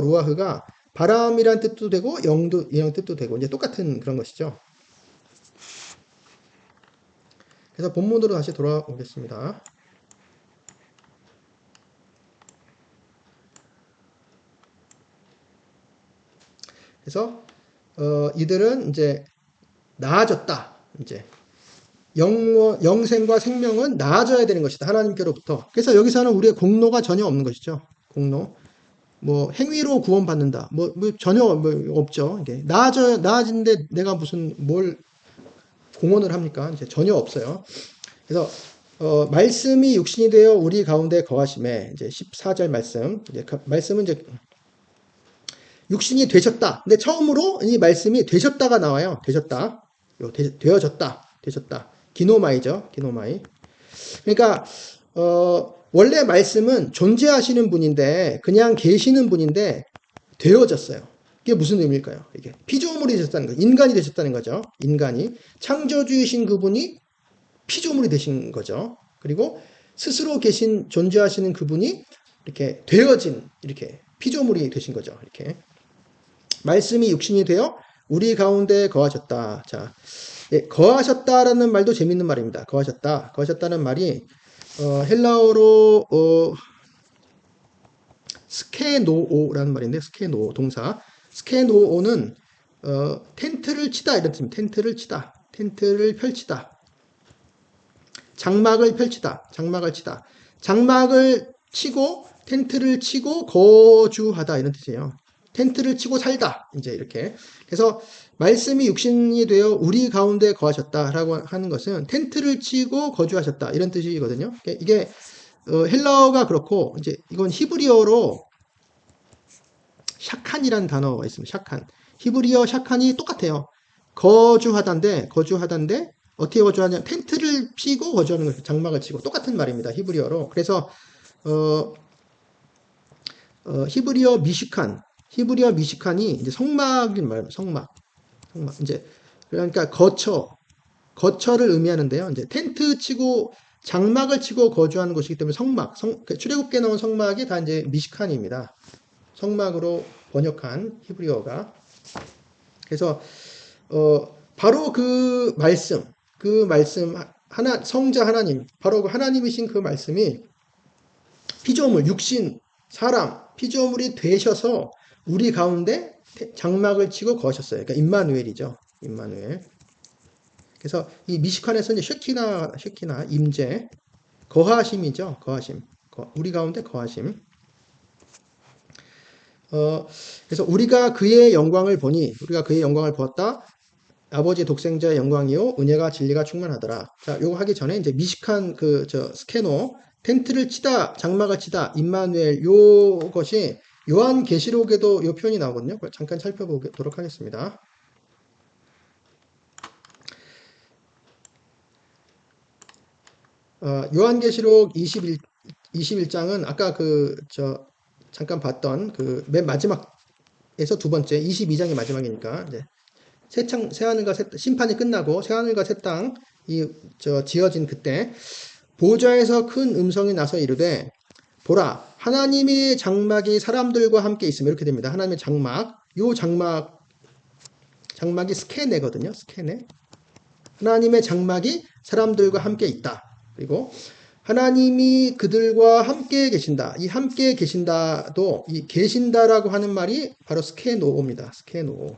루아흐가 바람이란 뜻도 되고 영 뜻도 되고 이제 똑같은 그런 것이죠. 그래서 본문으로 다시 돌아오겠습니다. 그래서 이들은 이제 나아졌다. 이제 영생과 생명은 나아져야 되는 것이다. 하나님께로부터. 그래서 여기서는 우리의 공로가 전혀 없는 것이죠. 공로. 뭐 행위로 구원받는다. 뭐 전혀 뭐 없죠. 이게 나아진데 내가 무슨 뭘 공헌을 합니까? 이제 전혀 없어요. 그래서 말씀이 육신이 되어 우리 가운데 거하심에 이제 14절 말씀. 이제 말씀은 이제 육신이 되셨다. 근데 처음으로 이 말씀이 되셨다가 나와요. 되셨다. 되어졌다. 되셨다. 기노마이죠. 기노마이. 그러니까 원래 말씀은 존재하시는 분인데 그냥 계시는 분인데 되어졌어요. 이게 무슨 의미일까요? 이게 피조물이 되셨다는 거, 인간이 되셨다는 거죠. 인간이 창조주이신 그분이 피조물이 되신 거죠. 그리고 스스로 계신 존재하시는 그분이 이렇게 되어진 이렇게 피조물이 되신 거죠. 이렇게 말씀이 육신이 되어 우리 가운데 거하셨다. 자, 예, 거하셨다라는 말도 재밌는 말입니다. 거하셨다. 거하셨다는 말이 헬라어로 스케노오라는 말인데 스케노 동사 스케노오는 텐트를 치다 이런 뜻입니다. 텐트를 치다. 텐트를 펼치다. 장막을 펼치다. 장막을 치다. 장막을 치고 텐트를 치고 거주하다 이런 뜻이에요. 텐트를 치고 살다. 이제 이렇게. 그래서 말씀이 육신이 되어 우리 가운데 거하셨다라고 하는 것은 텐트를 치고 거주하셨다 이런 뜻이거든요. 이게 헬라어가 그렇고 이제 이건 히브리어로 샤칸이라는 단어가 있습니다. 샤칸. 히브리어 샤칸이 똑같아요. 거주하다인데 어떻게 거주하냐? 텐트를 피고 거주하는 거예요. 장막을 치고 똑같은 말입니다. 히브리어로. 그래서 히브리어 미시칸이 이제 성막인 말이에요. 성막. 이제 그러니까 거처를 의미하는데요. 이제 텐트 치고 장막을 치고 거주하는 곳이기 때문에 출애굽기에 나온 성막이 다 이제 미시칸입니다. 성막으로 번역한 히브리어가. 그래서 바로 그 말씀 성자 하나님, 바로 그 하나님이신 그 말씀이 피조물, 육신, 사람, 피조물이 되셔서 우리 가운데 장막을 치고 거하셨어요. 그러니까 임마누엘이죠. 임마누엘. 그래서 이 미시칸에서 이제 쉐키나 임재, 거하심이죠. 거하심. 우리 가운데 거하심. 그래서 우리가 그의 영광을 보았다. 아버지 독생자의 영광이요 은혜가 진리가 충만하더라. 자, 요거 하기 전에 이제 미식한 스캐너 텐트를 치다 장막을 치다 임마누엘 요것이 요한계시록에도 요 표현이 나오거든요. 잠깐 살펴보도록 하겠습니다. 요한계시록 21장은 아까 잠깐 봤던 맨 마지막에서 두 번째 22장이 마지막이니까 이제 새하늘과 심판이 끝나고 새하늘과 새 땅이 지어진 그때 보좌에서 큰 음성이 나서 이르되 보라 하나님의 장막이 사람들과 함께 있으며 이렇게 됩니다. 하나님의 장막 요 장막이 스케네거든요. 스케네 하나님의 장막이 사람들과 함께 있다. 그리고 하나님이 그들과 함께 계신다. 이 함께 계신다도 이 계신다라고 하는 말이 바로 스케노입니다. 스케노.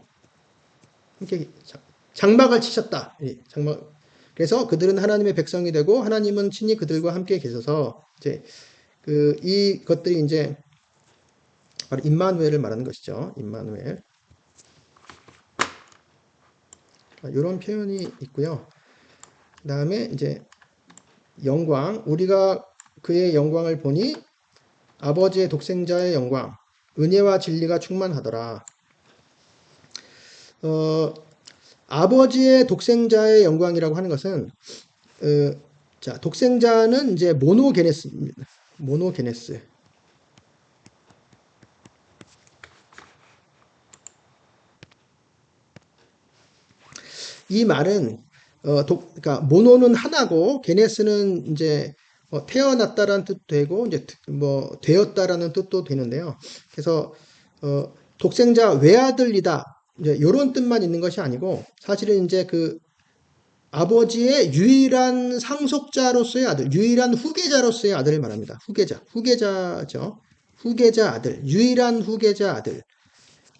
함께 장막을 치셨다. 장막. 그래서 그들은 하나님의 백성이 되고 하나님은 친히 그들과 함께 계셔서 이제 이것들이 이제 바로 임마누엘을 말하는 것이죠. 임마누엘. 이런 표현이 있고요. 그다음에 이제 영광, 우리가 그의 영광을 보니 아버지의 독생자의 영광, 은혜와 진리가 충만하더라. 아버지의 독생자의 영광이라고 하는 것은 자, 독생자는 이제 모노게네스입니다. 모노게네스. 이 말은 그러니까 모노는 하나고 게네스는 이제 태어났다라는 뜻도 되고 이제 되었다라는 뜻도 되는데요. 그래서 독생자 외아들이다 이제 이런 뜻만 있는 것이 아니고 사실은 이제 아버지의 유일한 상속자로서의 아들, 유일한 후계자로서의 아들을 말합니다. 후계자죠. 후계자 아들, 유일한 후계자 아들.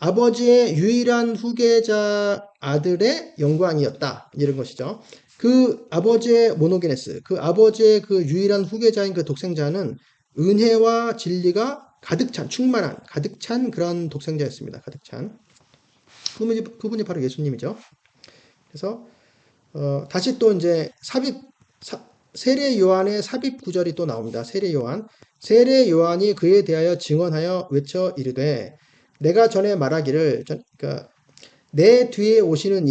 아버지의 유일한 후계자 아들의 영광이었다. 이런 것이죠. 그 아버지의 모노게네스, 그 아버지의 그 유일한 후계자인 그 독생자는 은혜와 진리가 가득 찬, 충만한, 가득 찬 그런 독생자였습니다. 가득 찬. 그분이 바로 예수님이죠. 그래서 다시 또 이제 세례 요한의 삽입 구절이 또 나옵니다. 세례 요한이 그에 대하여 증언하여 외쳐 이르되 내가 전에 말하기를 그러니까 내 뒤에 오시는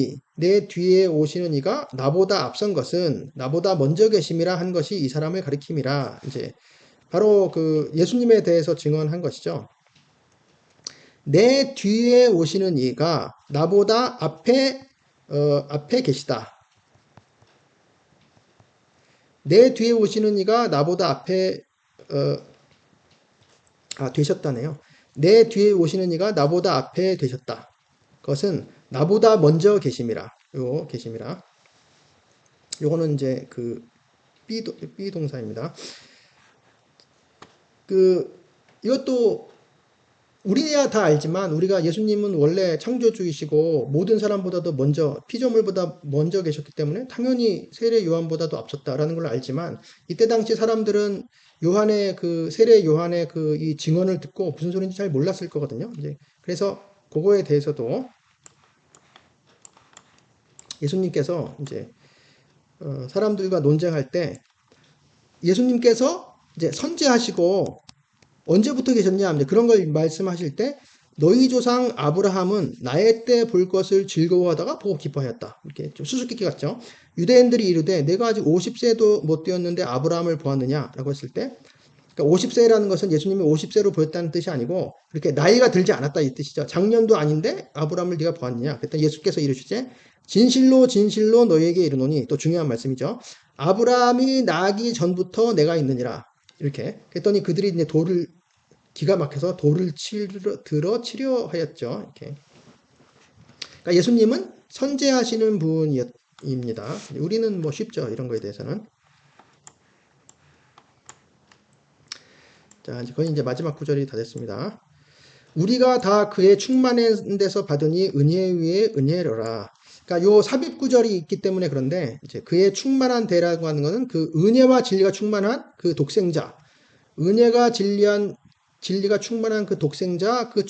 이가 나보다 앞선 것은 나보다 먼저 계심이라 한 것이 이 사람을 가리킴이라. 이제 바로 그 예수님에 대해서 증언한 것이죠. 내 뒤에 오시는 이가 나보다 앞에 계시다. 내 뒤에 오시는 이가 나보다 앞에 되셨다네요. 내 뒤에 오시는 이가 나보다 앞에 되셨다. 그것은 나보다 먼저 계심이라. 계심이라. 요거는 이제 그 B 동사입니다. 이것도 우리야 다 알지만 우리가 예수님은 원래 창조주이시고 모든 사람보다도 먼저 피조물보다 먼저 계셨기 때문에 당연히 세례 요한보다도 앞섰다라는 걸 알지만 이때 당시 사람들은 세례 요한의 그 이 증언을 듣고 무슨 소리인지 잘 몰랐을 거거든요. 이제 그래서 그거에 대해서도 예수님께서 이제 사람들과 논쟁할 때 예수님께서 이제 선지하시고 언제부터 계셨냐? 그런 걸 말씀하실 때 너희 조상 아브라함은 나의 때 볼 것을 즐거워하다가 보고 기뻐하였다. 이렇게 좀 수수께끼 같죠? 유대인들이 이르되 내가 아직 50세도 못 되었는데 아브라함을 보았느냐라고 했을 때 그러니까 50세라는 것은 예수님이 50세로 보였다는 뜻이 아니고 이렇게 나이가 들지 않았다 이 뜻이죠. 작년도 아닌데 아브라함을 네가 보았느냐? 그랬더니 예수께서 이르시되 진실로 진실로 너희에게 이르노니 또 중요한 말씀이죠. 아브라함이 나기 전부터 내가 있느니라. 이렇게 그랬더니 그들이 이제 기가 막혀서 돌을 들어 치려하였죠. 이렇게. 그러니까 예수님은 선제하시는 분입니다. 우리는 뭐 쉽죠. 이런 거에 대해서는. 자, 거의 이제 마지막 구절이 다 됐습니다. 우리가 다 그의 충만한 데서 받으니 은혜 위에 은혜로라. 그러니까 요 삽입 구절이 있기 때문에 그런데 이제 그의 충만한 대라고 하는 것은 그 은혜와 진리가 충만한 그 독생자, 진리가 충만한 그 독생자, 그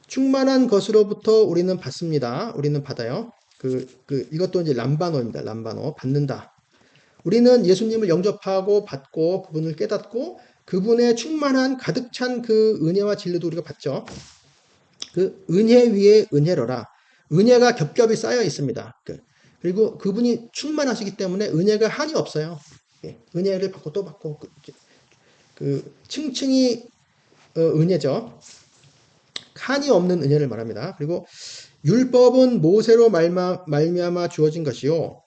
충만한 것으로부터 우리는 받습니다. 우리는 받아요. 이것도 이제 람바노입니다. 람바노, 받는다. 우리는 예수님을 영접하고 받고 그분을 깨닫고 그분의 충만한 가득 찬 그 은혜와 진리도 우리가 받죠. 그 은혜 위에 은혜로라. 은혜가 겹겹이 쌓여 있습니다. 그리고 그분이 충만하시기 때문에 은혜가 한이 없어요. 은혜를 받고 또 받고 층층이 은혜죠. 한이 없는 은혜를 말합니다. 그리고 율법은 모세로 말미암아 주어진 것이요.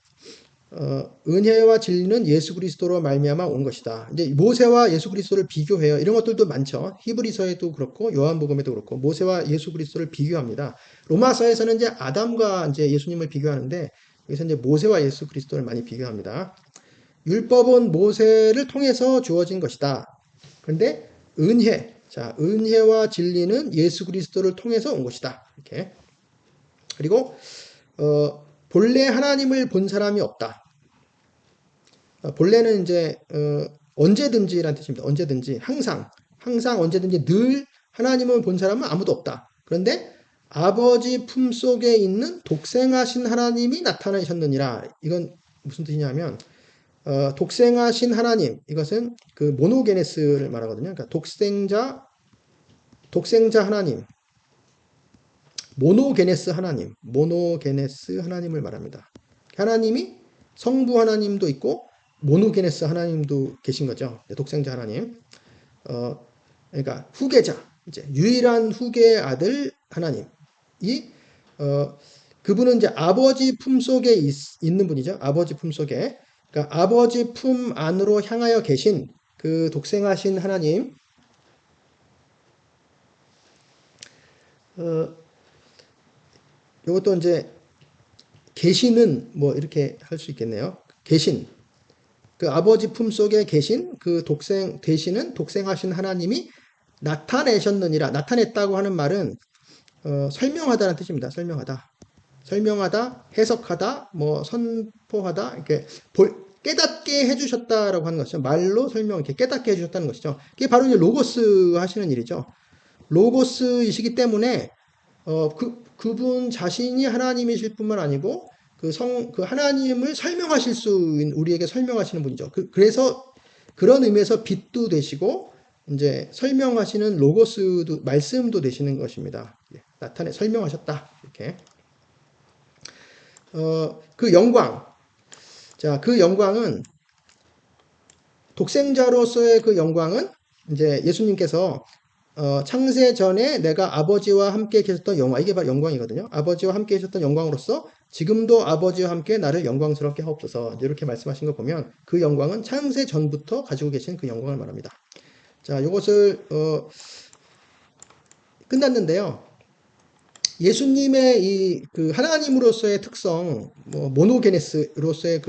은혜와 진리는 예수 그리스도로 말미암아 온 것이다. 이제 모세와 예수 그리스도를 비교해요. 이런 것들도 많죠. 히브리서에도 그렇고 요한복음에도 그렇고 모세와 예수 그리스도를 비교합니다. 로마서에서는 이제 아담과 이제 예수님을 비교하는데 여기서 이제 모세와 예수 그리스도를 많이 비교합니다. 율법은 모세를 통해서 주어진 것이다. 그런데 은혜와 진리는 예수 그리스도를 통해서 온 것이다. 이렇게. 그리고 본래 하나님을 본 사람이 없다. 본래는 이제 언제든지라는 뜻입니다. 언제든지, 항상 언제든지 늘 하나님을 본 사람은 아무도 없다. 그런데 아버지 품속에 있는 독생하신 하나님이 나타나셨느니라. 이건 무슨 뜻이냐면 독생하신 하나님, 이것은 그 모노게네스를 말하거든요. 그러니까 독생자 하나님, 모노게네스 하나님을 말합니다. 하나님이 성부 하나님도 있고 모노게네스 하나님도 계신 거죠. 독생자 하나님. 그러니까 후계자, 이제 유일한 후계의 아들 하나님. 그분은 이제 아버지 품 속에 있는 분이죠. 아버지 품 속에. 그러니까 아버지 품 안으로 향하여 계신 그 독생하신 하나님. 이것도 이제 계시는 뭐 이렇게 할 수 있겠네요. 계신 그 아버지 품 속에 계신 그 되시는 독생하신 하나님이 나타내셨느니라. 나타냈다고 하는 말은 설명하다는 뜻입니다. 설명하다, 해석하다, 뭐 선포하다, 이렇게 깨닫게 해주셨다라고 하는 것이죠. 말로 설명, 이렇게 깨닫게 해주셨다는 것이죠. 그게 바로 이제 로고스 하시는 일이죠. 로고스이시기 때문에 그분 자신이 하나님이실 뿐만 아니고 그 하나님을 설명하실 우리에게 설명하시는 분이죠. 그래서 그런 의미에서 빛도 되시고 이제 설명하시는 로고스도 말씀도 되시는 것입니다. 설명하셨다. 이렇게. 그 영광. 자, 그 영광은 독생자로서의 그 영광은 이제 예수님께서 창세 전에 내가 아버지와 함께 계셨던 영광, 이게 바로 영광이거든요. 아버지와 함께 계셨던 영광으로서 지금도 아버지와 함께 나를 영광스럽게 하옵소서. 이렇게 말씀하신 거 보면 그 영광은 창세 전부터 가지고 계신 그 영광을 말합니다. 자, 이것을 끝났는데요. 예수님의 그 하나님으로서의 특성, 모노게네스로서의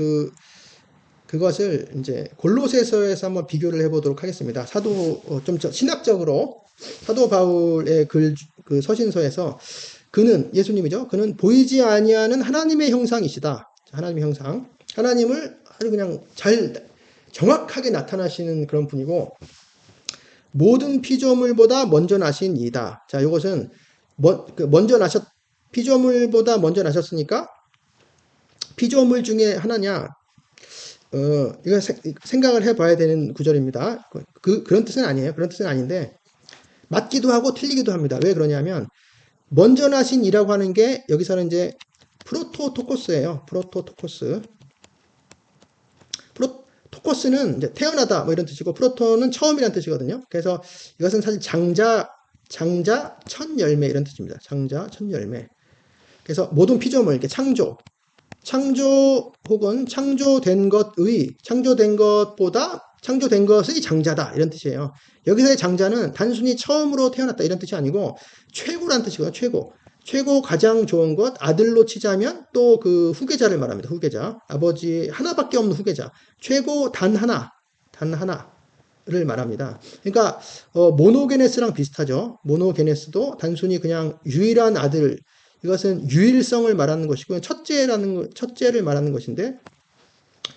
그것을 이제 골로새서에서 한번 비교를 해보도록 하겠습니다. 좀 신학적으로 사도 바울의 그 서신서에서 그는 예수님이죠. 그는 보이지 아니하는 하나님의 형상이시다. 하나님의 형상, 하나님을 아주 그냥 정확하게 나타나시는 그런 분이고 모든 피조물보다 먼저 나신 이다. 자, 이것은 피조물보다 먼저 나셨으니까 피조물 중에 하나냐? 이거 생각을 해봐야 되는 구절입니다. 그런 뜻은 아니에요. 그런 뜻은 아닌데 맞기도 하고 틀리기도 합니다. 왜 그러냐면 먼저 나신 이라고 하는 게 여기서는 이제 프로토토코스예요. 프로토토코스. 토코스는 이제 태어나다 뭐 이런 뜻이고 프로토는 처음이라는 뜻이거든요. 그래서 이것은 사실 장자 첫 열매 이런 뜻입니다. 장자 첫 열매. 그래서 모든 피조물 이렇게 창조 혹은 창조된 것의 장자다 이런 뜻이에요. 여기서의 장자는 단순히 처음으로 태어났다 이런 뜻이 아니고 최고란 뜻이거든요. 최고 가장 좋은 것 아들로 치자면 또 그 후계자를 말합니다. 후계자 아버지 하나밖에 없는 후계자 최고 단 하나를 말합니다. 그러니까 모노게네스랑 비슷하죠. 모노게네스도 단순히 그냥 유일한 아들 이것은 유일성을 말하는 것이고 첫째를 말하는 것인데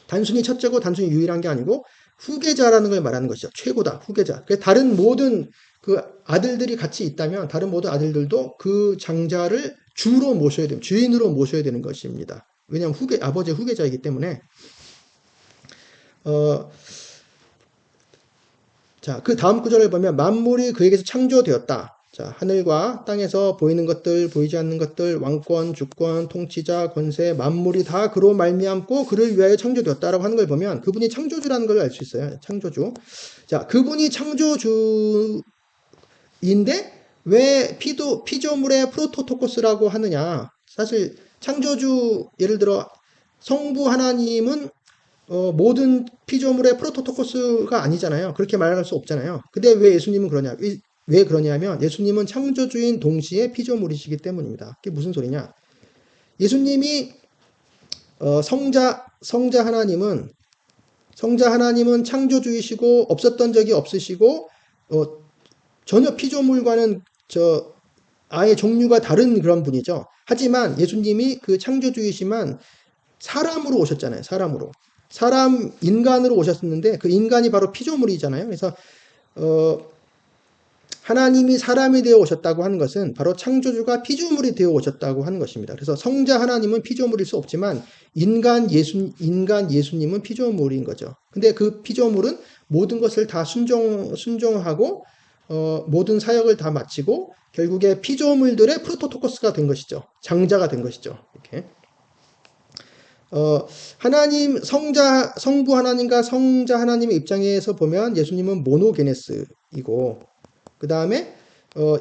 단순히 첫째고 단순히 유일한 게 아니고 후계자라는 걸 말하는 것이죠. 최고다. 후계자. 다른 모든 그 아들들이 같이 있다면 다른 모든 아들들도 그 장자를 주인으로 모셔야 되는 것입니다. 왜냐하면 아버지의 후계자이기 때문에 자, 그 다음 구절을 보면 만물이 그에게서 창조되었다. 자, 하늘과 땅에서 보이는 것들, 보이지 않는 것들, 왕권, 주권, 통치자, 권세, 만물이 다 그로 말미암고 그를 위하여 창조되었다라고 하는 걸 보면 그분이 창조주라는 걸 알 수 있어요. 창조주. 자, 그분이 창조주인데 왜 피조물의 프로토토코스라고 하느냐? 사실 창조주 예를 들어 성부 하나님은 모든 피조물의 프로토토코스가 아니잖아요. 그렇게 말할 수 없잖아요. 근데 왜 예수님은 왜 그러냐면 예수님은 창조주인 동시에 피조물이시기 때문입니다. 그게 무슨 소리냐? 예수님이 성자 하나님은 창조주이시고 없었던 적이 없으시고 전혀 피조물과는 아예 종류가 다른 그런 분이죠. 하지만 예수님이 그 창조주이시만 사람으로 오셨잖아요. 인간으로 오셨는데 그 인간이 바로 피조물이잖아요. 그래서 하나님이 사람이 되어 오셨다고 하는 것은 바로 창조주가 피조물이 되어 오셨다고 하는 것입니다. 그래서 성자 하나님은 피조물일 수 없지만 인간 예수님은 피조물인 거죠. 근데 그 피조물은 모든 것을 다 순종하고 모든 사역을 다 마치고 결국에 피조물들의 프로토토코스가 된 것이죠. 장자가 된 것이죠. 이렇게. 성부 하나님과 성자 하나님의 입장에서 보면 예수님은 모노게네스이고, 그 다음에,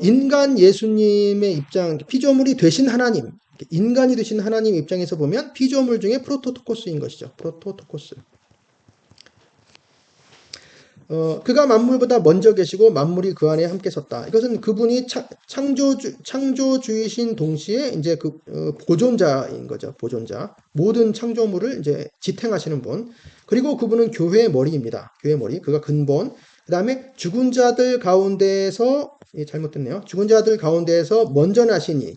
인간 예수님의 입장, 피조물이 되신 하나님, 인간이 되신 하나님 입장에서 보면 피조물 중에 프로토토코스인 것이죠. 프로토토코스. 그가 만물보다 먼저 계시고 만물이 그 안에 함께 섰다. 이것은 그분이 창조주이신 동시에 이제 보존자인 거죠. 보존자. 모든 창조물을 이제 지탱하시는 분. 그리고 그분은 교회의 머리입니다. 교회의 머리. 그가 근본. 그 다음에 죽은 자들 가운데에서 잘못됐네요. 죽은 자들 가운데에서 먼저 나시니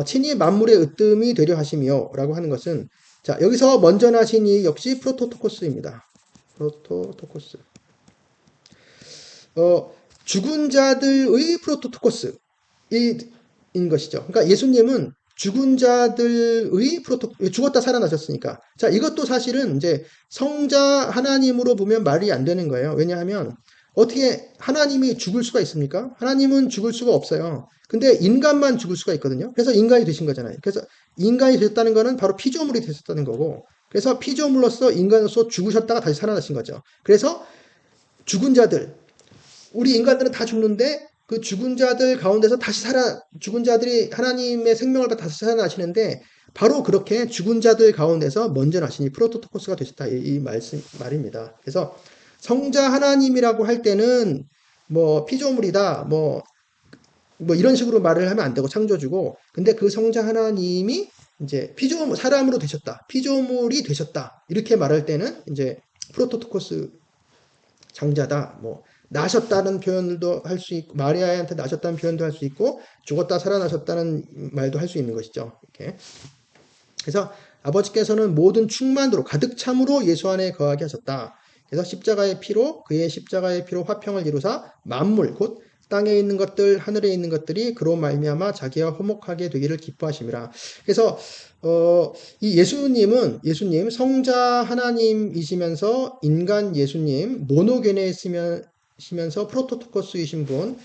친히 만물의 으뜸이 되려 하시며 라고 하는 것은 자, 여기서 먼저 나신 이 역시 프로토토코스입니다. 프로토토코스. 죽은 자들의 프로토토코스. 인 것이죠. 그러니까 예수님은 죽은 자들의 죽었다 살아나셨으니까. 자, 이것도 사실은 이제 성자 하나님으로 보면 말이 안 되는 거예요. 왜냐하면 어떻게 하나님이 죽을 수가 있습니까? 하나님은 죽을 수가 없어요. 근데 인간만 죽을 수가 있거든요. 그래서 인간이 되신 거잖아요. 그래서 인간이 되셨다는 거는 바로 피조물이 되셨다는 거고, 그래서 피조물로서 인간으로서 죽으셨다가 다시 살아나신 거죠. 그래서 죽은 자들, 우리 인간들은 다 죽는데 그 죽은 자들 가운데서 죽은 자들이 하나님의 생명을 받아 다시 살아나시는데 바로 그렇게 죽은 자들 가운데서 먼저 나시니 프로토토코스가 되셨다. 말입니다. 그래서 성자 하나님이라고 할 때는 뭐 피조물이다, 뭐 이런 식으로 말을 하면 안 되고 창조주고, 근데 그 성자 하나님이 이제 사람으로 되셨다, 피조물이 되셨다, 이렇게 말할 때는 이제 프로토토코스 장자다, 뭐 나셨다는 표현도 할 수 있고, 마리아한테 나셨다는 표현도 할 수 있고, 죽었다 살아나셨다는 말도 할 수 있는 것이죠. 이렇게. 그래서 아버지께서는 모든 충만으로 가득 참으로 예수 안에 거하게 하셨다. 그래서 그의 십자가의 피로 화평을 이루사 만물 곧 땅에 있는 것들 하늘에 있는 것들이 그로 말미암아 자기와 화목하게 되기를 기뻐하심이라. 그래서 이 예수님 성자 하나님이시면서 인간 예수님 모노게네시면서 프로토토코스이신 분,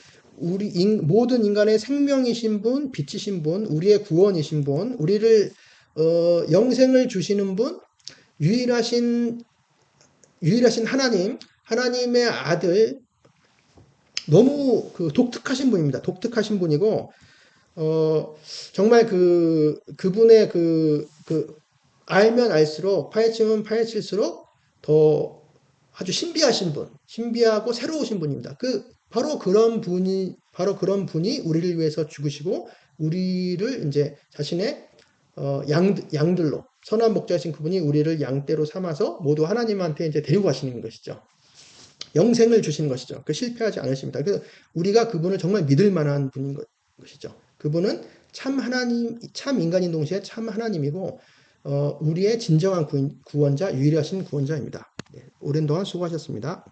모든 인간의 생명이신 분, 빛이신 분, 우리의 구원이신 분, 우리를 영생을 주시는 분, 유일하신 하나님의 아들, 너무 그 독특하신 분입니다. 독특하신 분이고, 정말 그분의 알면 알수록, 파헤치면 파헤칠수록 더 아주 신비하고 새로우신 분입니다. 바로 그런 분이 우리를 위해서 죽으시고, 우리를 이제 자신의 양들로, 선한 목자이신 그분이 우리를 양떼로 삼아서 모두 하나님한테 이제 데리고 가시는 것이죠. 영생을 주시는 것이죠. 실패하지 않으십니다. 그래서 우리가 그분을 정말 믿을 만한 분인 것이죠. 그분은 참 하나님, 참 인간인 동시에 참 하나님이고, 우리의 진정한 구원자, 유일하신 구원자입니다. 네, 오랜 동안 수고하셨습니다.